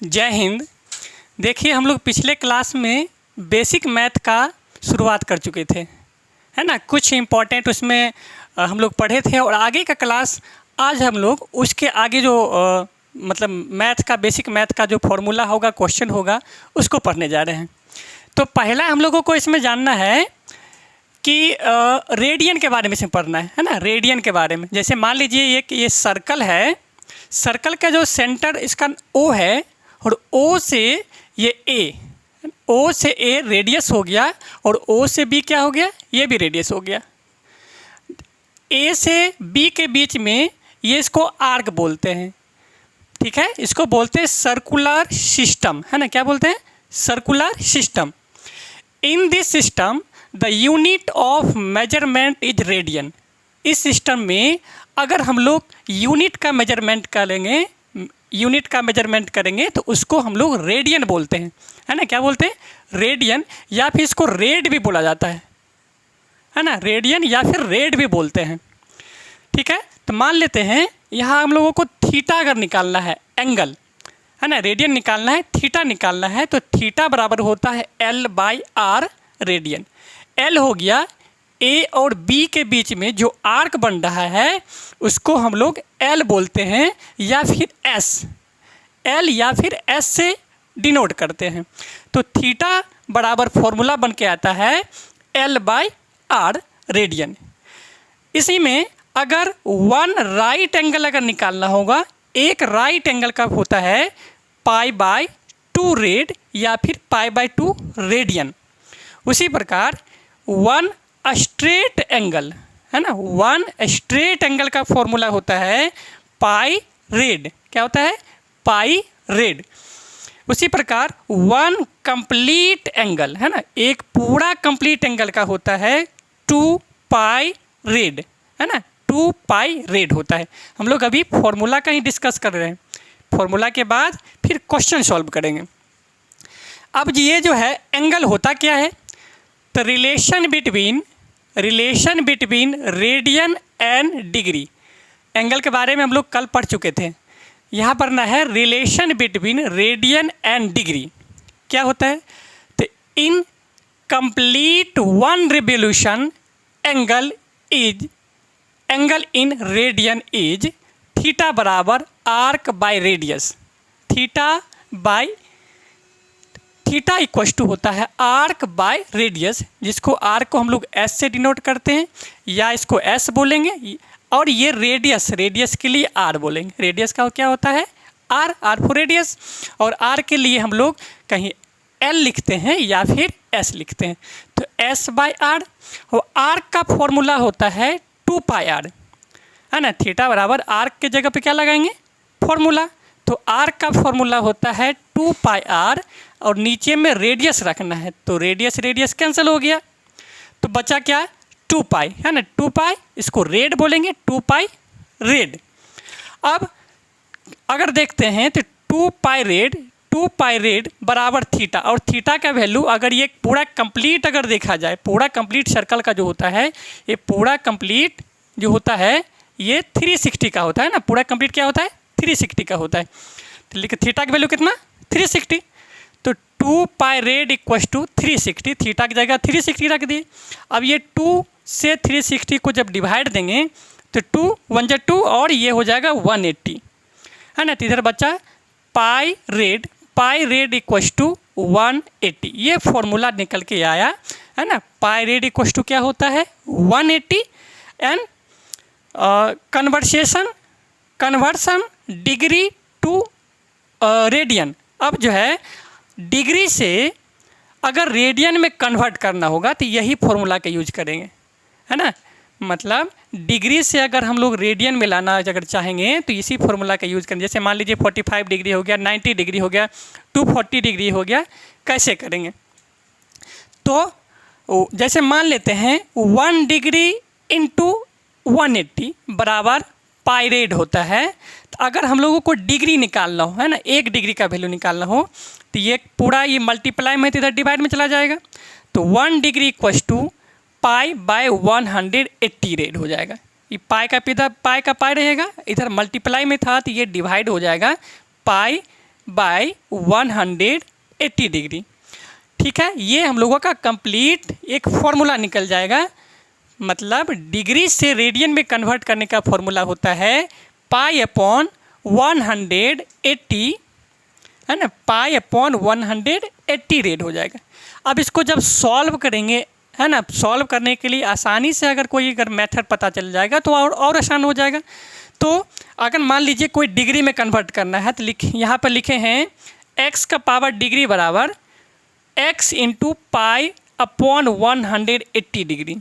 जय हिंद। देखिए, हम लोग पिछले क्लास में बेसिक मैथ का शुरुआत कर चुके थे, है ना। कुछ इम्पॉर्टेंट उसमें हम लोग पढ़े थे और आगे का क्लास आज हम लोग उसके आगे जो मतलब मैथ का बेसिक मैथ का जो फॉर्मूला होगा, क्वेश्चन होगा, उसको पढ़ने जा रहे हैं। तो पहला हम लोगों को इसमें जानना है कि रेडियन के बारे में इसमें पढ़ना है ना। रेडियन के बारे में, जैसे मान लीजिए ये सर्कल है, सर्कल का जो सेंटर इसका ओ है और ओ से ये ए, ओ से ए रेडियस हो गया और ओ से बी क्या हो गया, ये भी रेडियस हो गया। ए से बी के बीच में ये इसको आर्क बोलते हैं, ठीक है। इसको बोलते हैं सर्कुलर सिस्टम, है ना। क्या बोलते हैं? Circular system. In this system the unit of measurement is radian. इस सिस्टम में अगर हम लोग यूनिट का मेजरमेंट करेंगे तो उसको हम लोग रेडियन बोलते हैं, है ना। क्या बोलते हैं? रेडियन, या फिर इसको रेड भी बोला जाता है ना। रेडियन या फिर रेड भी बोलते हैं, ठीक है। तो मान लेते हैं यहाँ हम लोगों को थीटा अगर निकालना है, एंगल, है ना, रेडियन निकालना है, थीटा निकालना है, तो थीटा बराबर होता है L/R रेडियन। L हो गया ए और बी के बीच में जो आर्क बन रहा है उसको हम लोग L बोलते हैं, या फिर S, L या फिर S से डिनोट करते हैं। तो थीटा बराबर फॉर्मूला बन के आता है L/R रेडियन। इसी में अगर वन राइट एंगल अगर निकालना होगा, एक राइट एंगल का होता है π/2 रेड या फिर π/2 रेडियन। उसी प्रकार वन स्ट्रेट एंगल, है ना, वन स्ट्रेट एंगल का फॉर्मूला होता है पाई रेड। क्या होता है? पाई रेड। उसी प्रकार वन कंप्लीट एंगल, है ना, एक पूरा कंप्लीट एंगल का होता है 2 पाई रेड, है ना, 2 पाई रेड होता है। हम लोग अभी फॉर्मूला का ही डिस्कस कर रहे हैं, फॉर्मूला के बाद फिर क्वेश्चन सॉल्व करेंगे। अब ये जो है एंगल होता क्या है, तो relation between radian and degree. Angle के बारे में हम लोग कल पढ़ चुके थे। यहाँ पर ना है relation between radian and degree. क्या होता है? तो in complete one revolution angle in radian is theta बराबर arc by radius. Theta equals to होता है आर्क बाय रेडियस, जिसको आर्क को हम लोग एस से डिनोट करते हैं, या इसको एस बोलेंगे, और ये रेडियस के लिए आर बोलेंगे। रेडियस का क्या होता है? R for radius. और आर के लिए हम लोग कहीं एल लिखते हैं या फिर एस लिखते हैं। तो एस बाय आर, और आर्क का फॉर्मूला होता है 2 पाई आर, है ना। थीटा बराबर आर्क के जगह पे क्या लगाएंगे? फॉर्मूला। तो आर्क का फॉर्मूला होता है 2 पाई आर, और नीचे में रेडियस रखना है, तो रेडियस कैंसिल हो गया, तो बचा क्या? 2 पाई, है ना। 2 पाई, इसको रेड बोलेंगे, 2 पाई रेड। अब अगर देखते हैं तो 2 पाई रेड बराबर थीटा, और थीटा का वैल्यू अगर ये पूरा कंप्लीट अगर देखा जाए, पूरा कंप्लीट सर्कल का जो होता है, ये पूरा कंप्लीट जो होता है ये 360 का होता है ना। पूरा कंप्लीट क्या होता है? 360 का होता है। तो लिखिए थीटा की वैल्यू कितना? 360। तो 2 पाई रेड इक्वस टू 360, थीटा की जगह 360 रख दिए। अब ये 2 से 360 को जब डिवाइड देंगे तो 2 1 जा 2, और ये हो जाएगा 180, है ना। तो इधर बच्चा पाई रेड इक्वस टू 180। ये फॉर्मूला निकल के आया, है ना। पाई रेड इक्वस टू क्या होता है? 180। And conversion degree to radian. अब जो है डिग्री से अगर रेडियन में कन्वर्ट करना होगा तो यही फॉर्मूला का यूज करेंगे, है ना। मतलब डिग्री से अगर हम लोग रेडियन में लाना अगर चाहेंगे तो इसी फॉर्मूला का यूज करेंगे। जैसे मान लीजिए 45 डिग्री हो गया, 90 डिग्री हो गया, 240 डिग्री हो गया, कैसे करेंगे? तो जैसे मान लेते हैं 1 डिग्री इंटू 180 बराबर पाई रेड होता है। तो अगर हम लोगों को डिग्री निकालना हो, है ना, 1 डिग्री का वैल्यू निकालना हो, तो ये पूरा ये मल्टीप्लाई में तो इधर डिवाइड में चला जाएगा। तो 1 degree equals to pi by 180 rad हो जाएगा। ये पाई का पाई रहेगा, इधर मल्टीप्लाई में था तो ये डिवाइड हो जाएगा पाई बाय 180 डिग्री। ठीक है, ये हम लोगों का कंप्लीट एक फॉर्मूला निकल जाएगा। मतलब डिग्री से रेडियन में कन्वर्ट करने का फॉर्मूला होता है पाई अपॉन 180, है ना, पाई अपॉन 180 रेड हो जाएगा। अब इसको जब सॉल्व करेंगे, है ना, सॉल्व करने के लिए आसानी से अगर कोई अगर मेथड पता चल जाएगा तो और आसान हो जाएगा। तो अगर मान लीजिए कोई डिग्री में कन्वर्ट करना है तो यहाँ पर लिखे हैं x का पावर डिग्री बराबर x into pi upon 180 degree.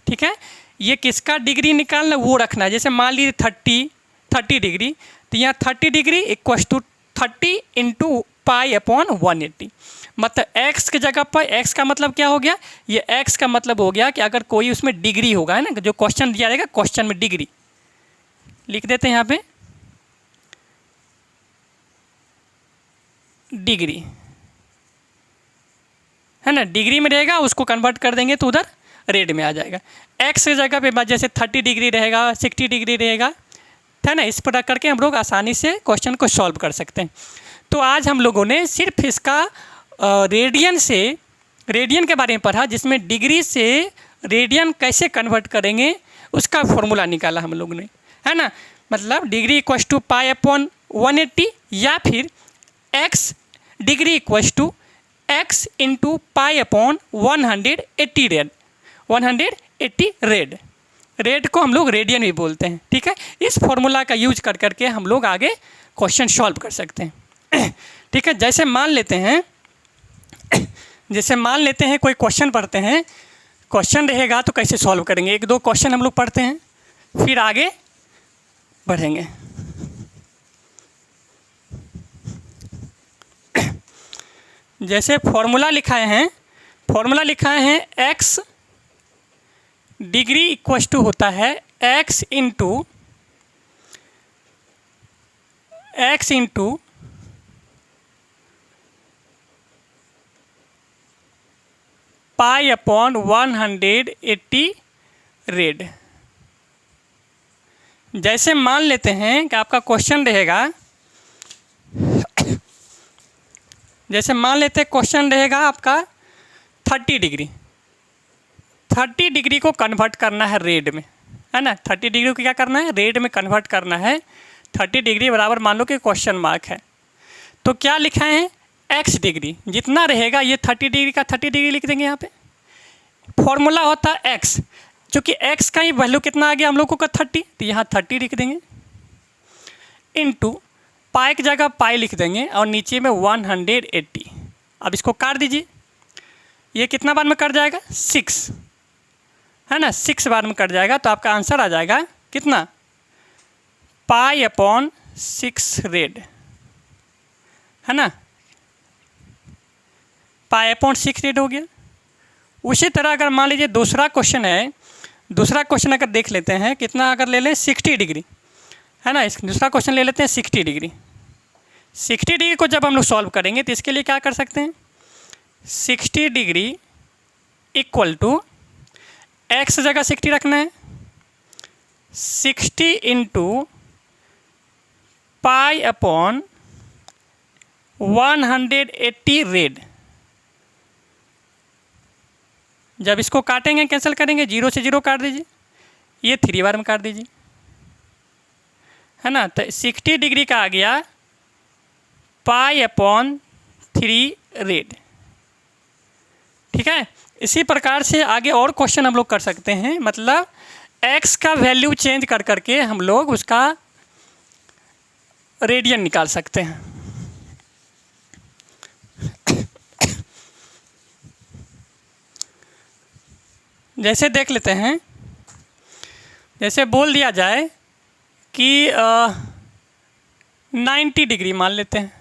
ठीक है, ये किसका डिग्री निकालना वो रखना है। जैसे मान लीजिए 30 डिग्री, तो यहाँ 30 degree equals to 30 into pi upon 180। मतलब x की जगह पर x का मतलब क्या हो गया, ये x का मतलब हो गया कि अगर कोई उसमें डिग्री होगा, है ना, जो क्वेश्चन दिया जाएगा क्वेश्चन में डिग्री लिख देते हैं यहाँ पे, डिग्री, है ना, डिग्री में रहेगा, उसको कन्वर्ट कर देंगे तो उधर रेड में आ जाएगा। x की जगह पे जैसे 30 डिग्री रहेगा, 60 डिग्री रहेगा, है ना, इस पर रख करके हम लोग आसानी से क्वेश्चन को सॉल्व कर सकते हैं। तो आज हम लोगों ने सिर्फ इसका रेडियन के बारे में पढ़ा, जिसमें डिग्री से रेडियन कैसे कन्वर्ट करेंगे उसका फॉर्मूला निकाला हम लोग ने, है ना। मतलब degree equals to pi upon 180 या फिर x degree equals to x into pi upon 180 rad, 180 rad को हम लोग रेडियन भी बोलते हैं। ठीक है, इस फॉर्मूला का यूज कर करके हम लोग आगे क्वेश्चन सॉल्व कर सकते हैं। ठीक है, जैसे मान लेते हैं कोई क्वेश्चन पढ़ते हैं, क्वेश्चन रहेगा तो कैसे सॉल्व करेंगे, एक दो क्वेश्चन हम लोग पढ़ते हैं फिर आगे बढ़ेंगे। जैसे फॉर्मूला लिखाए हैं x डिग्री इक्वस टू होता है x into pi upon 180 red. जैसे मान लेते हैं कि आपका क्वेश्चन रहेगा, जैसे मान लेते हैं क्वेश्चन रहेगा आपका 30 डिग्री को कन्वर्ट करना है रेड में, है ना, 30 डिग्री को क्या करना है, रेड में कन्वर्ट करना है। 30 डिग्री बराबर मान लो कि क्वेश्चन मार्क है, तो क्या लिखा है, x डिग्री जितना रहेगा ये 30 डिग्री का 30 डिग्री लिख देंगे। यहाँ पे फॉर्मूला होता है x, चूँकि x का ही वैल्यू कितना आ गया हम लोगों का 30, तो यहाँ 30 लिख देंगे, इंटू पाई की जगह पाई लिख देंगे और नीचे में 180। अब इसको काट दीजिए, ये कितना बार में कट जाएगा, 6, है ना, 6 बार में कट जाएगा। तो आपका आंसर आ जाएगा कितना, पाई अपॉन 6 रेड, है ना, पाई अपॉन 6 रेड हो गया। उसी तरह अगर मान लीजिए दूसरा क्वेश्चन अगर देख लेते हैं, कितना अगर ले लें 60 डिग्री, है ना, इस दूसरा क्वेश्चन ले लेते हैं 60 डिग्री। 60 डिग्री को जब हम लोग सॉल्व करेंगे तो इसके लिए क्या कर सकते हैं, 60 डिग्री इक्वल टू x जगह 60 रखना है, 60 इंटू पाई अपॉन 180 रेड। जब इसको काटेंगे कैंसिल करेंगे, 0 से 0 काट दीजिए, ये 3 बार में काट दीजिए, है ना। तो 60 डिग्री का आ गया पाई अपॉन 3 रेड। ठीक है, इसी प्रकार से आगे और क्वेश्चन हम लोग कर सकते हैं। मतलब x का वैल्यू चेंज कर करके हम लोग उसका रेडियन निकाल सकते हैं। जैसे देख लेते हैं, जैसे बोल दिया जाए कि 90 डिग्री मान लेते हैं,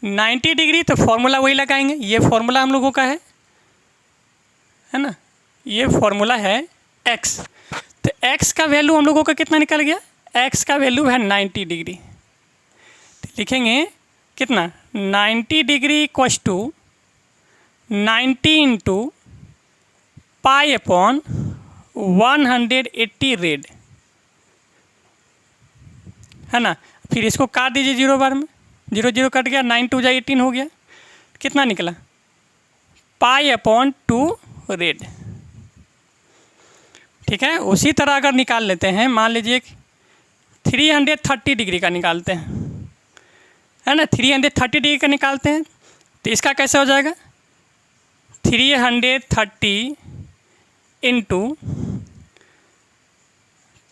90 डिग्री, तो फॉर्मूला वही लगाएंगे, ये फॉर्मूला हम लोगों का है ना, ये फॉर्मूला है x। तो x का वैल्यू हम लोगों का कितना निकल गया, x का वैल्यू है 90 डिग्री। तो लिखेंगे कितना, 90 degree equals to 90 into pi upon 180 rad, है ना। फिर इसको काट दीजिए 0 बार में, जीरो जीरो कट गया, 9 2 जा 18 हो गया, कितना निकला π/2 रेड। ठीक है, उसी तरह अगर निकाल लेते हैं, मान लीजिए 330 डिग्री का निकालते हैं, है ना, 330 डिग्री का निकालते हैं तो इसका कैसे हो जाएगा 330 इंटू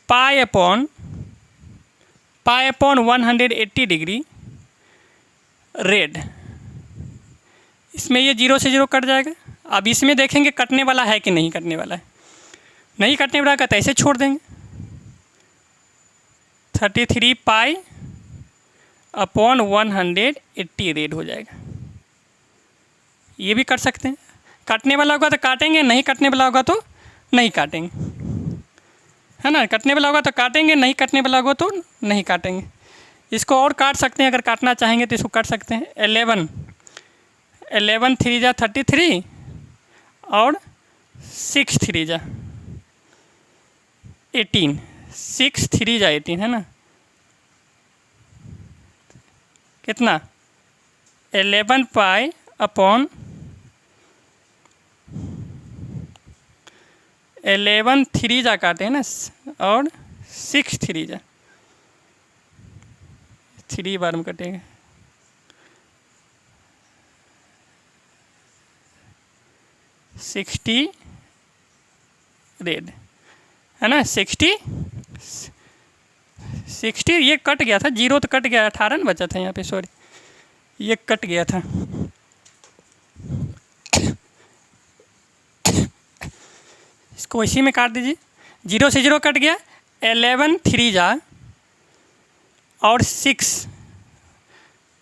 π/180 डिग्री रेड। इसमें ये जीरो से जीरो कट जाएगा। अब इसमें देखेंगे कटने वाला है कि नहीं कटने वाला है, नहीं कटने वाला का तो ऐसे छोड़ देंगे, 33 π/180 रेड हो जाएगा। ये भी कर सकते हैं, काटने वाला होगा तो काटेंगे, नहीं कटने वाला होगा तो नहीं काटेंगे, है ना, कटने वाला होगा तो काटेंगे, नहीं कटने वाला होगा तो नहीं काटेंगे। इसको और काट सकते हैं, अगर काटना चाहेंगे तो इसको काट सकते हैं। 11 3 जा 33 और 6 3 जा 18, 6 3 जा 18, है ना, कितना 11 π/11 3 जा काटे हैं ना, और 6 3 जा 3 बार में कटेगा, 60 रेड, है ना, 60 ये कट गया था, जीरो तो कट गया, 18 ना बचा था यहाँ पे, सॉरी ये कट गया था। इसको इसी में काट दीजिए, जीरो से जीरो कट गया, 11 3 जा और 6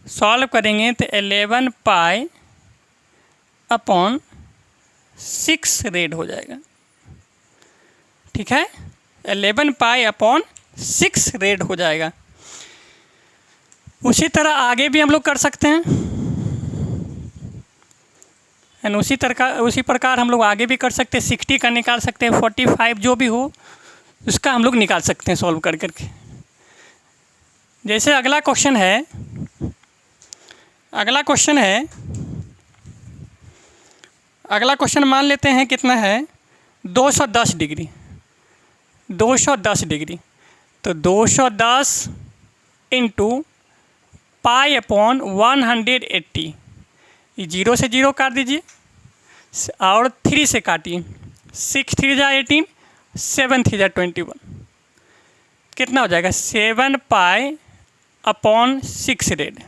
सॉल्व करेंगे तो 11 π/6 रेड हो जाएगा। ठीक है, 11 π/6 रेड हो जाएगा। उसी तरह आगे भी हम लोग कर सकते हैं, एंड उसी प्रकार हम लोग आगे भी कर सकते हैं। 60 का निकाल सकते हैं, 45 जो भी हो उसका हम लोग निकाल सकते हैं सॉल्व कर करके। जैसे अगला क्वेश्चन मान लेते हैं कितना है 210 डिग्री, 210 डिग्री, तो 210 इंटू π/180, ये जीरो से जीरो काट दीजिए और 3 से काटिए, 6 3 जा 18, 7 3 जा 21, कितना हो जाएगा 7 π/6 रेड।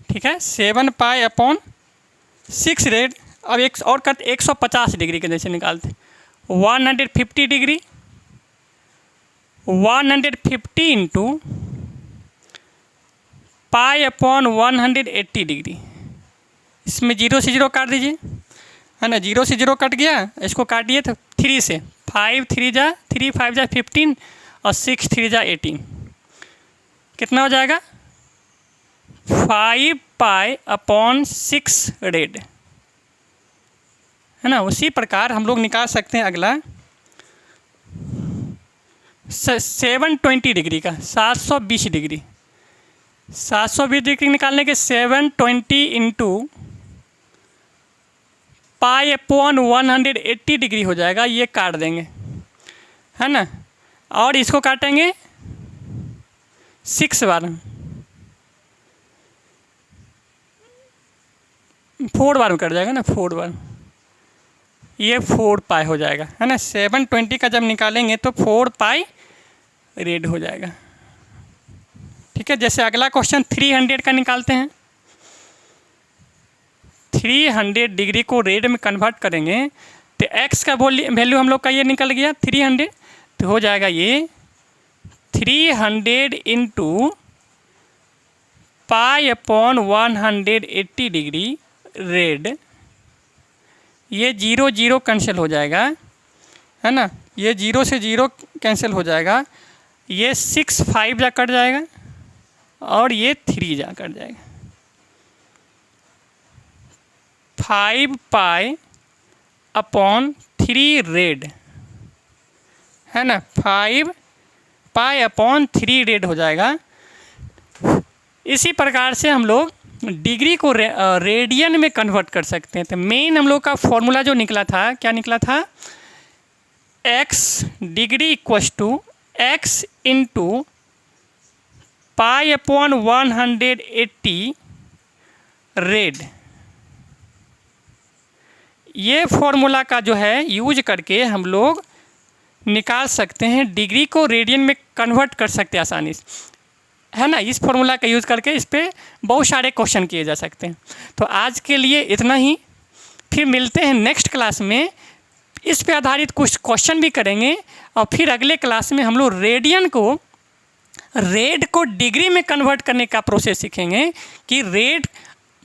ठीक है, 7 π/6 रेड। अब एक और कट 150 डिग्री के जैसे निकालते, 150 डिग्री, 150 इंटू π/180 डिग्री, इसमें जीरो से जीरो काट दीजिए, है ना, जीरो से जीरो कट गया, इसको काटिए तो 3 से, 5 3 जा 3 5 जा 15 और 6 3 जा 18, कितना हो जाएगा 5 π/6 रेड, है ना। उसी प्रकार हम लोग निकाल सकते हैं अगला 720 डिग्री का, 720 डिग्री, 720 डिग्री निकालने के 720 इंटू π/180 डिग्री हो जाएगा, ये काट देंगे, है ना, और इसको काटेंगे 6 बार, 4 बार में कट जाएगा ना, 4 बार, ये 4 पाई हो जाएगा, है ना। 720 का जब निकालेंगे तो 4 पाई रेड हो जाएगा। ठीक है, जैसे अगला क्वेश्चन 300 का निकालते हैं। 300 डिग्री को रेड में कन्वर्ट करेंगे तो x का वैल्यू हम लोग का ये निकल गया 300, तो हो जाएगा ये 300 इंटू π/180 डिग्री रेड, ये 0 0 कैंसिल हो जाएगा, है ना, ये 0 से 0 कैंसिल हो जाएगा, ये 6 5 जा कट जाएगा और ये 3 जा कट जाएगा, 5 π/3 रेड, है ना, 5 π/3 रेड हो जाएगा। इसी प्रकार से हम लोग डिग्री को रेडियन में कन्वर्ट कर सकते हैं। तो मेन हम लोग का फॉर्मूला जो निकला था, क्या निकला था, x degree equals to x into pi upon 180 rad. ये फॉर्मूला का जो है यूज करके हम लोग निकाल सकते हैं, डिग्री को रेडियन में कन्वर्ट कर सकते हैं आसानी से, है ना। इस फॉर्मूला का यूज़ करके इस पर बहुत सारे क्वेश्चन किए जा सकते हैं। तो आज के लिए इतना ही, फिर मिलते हैं नेक्स्ट क्लास में। इस पे आधारित कुछ क्वेश्चन भी करेंगे और फिर अगले क्लास में हम लोग रेडियन को रेड को डिग्री में कन्वर्ट करने का प्रोसेस सीखेंगे कि रेड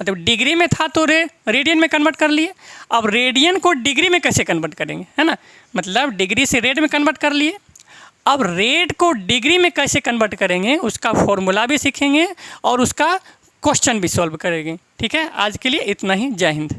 मतलब डिग्री में था तो रेडियन में कन्वर्ट कर लिए, अब रेडियन को डिग्री में कैसे कन्वर्ट करेंगे, है ना। मतलब डिग्री से रेड में कन्वर्ट कर लिए, अब रेड को डिग्री में कैसे कन्वर्ट करेंगे उसका फॉर्मूला भी सीखेंगे और उसका क्वेश्चन भी सॉल्व करेंगे। ठीक है, आज के लिए इतना ही। जय हिंद।